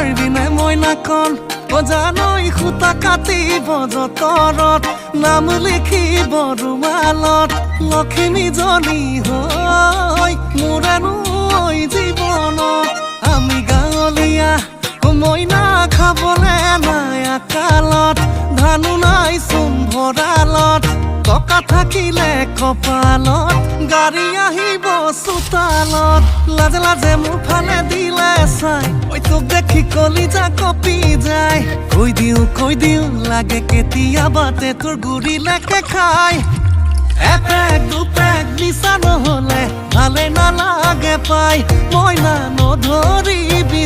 পাৰবিনে মইনাকন ও জানই খুতা কাটিব যতৰত নাম লিখিব ৰুমালত লক্ষ্মী জনী হৈ মোৰেনো জীৱনত আমি গাঁৱলীয়া মইনা খাবলে নাই আকালত ধানো নাই চোন ভঁৰালত টকা থাকিলে কপালত গাড়ী আহিব চোতালত লাজে লাজে মোৰ ফালে দিলে চাই ঐ তোক দেখি কলিজা কপি যায় কৈ দিওঁ লাগে কেতিয়াবাতে তোৰ গুৰিলেকে খাই এপেক দুপেক নিচা নহলে ভালে নালাগে পাই মইনা নধৰিবি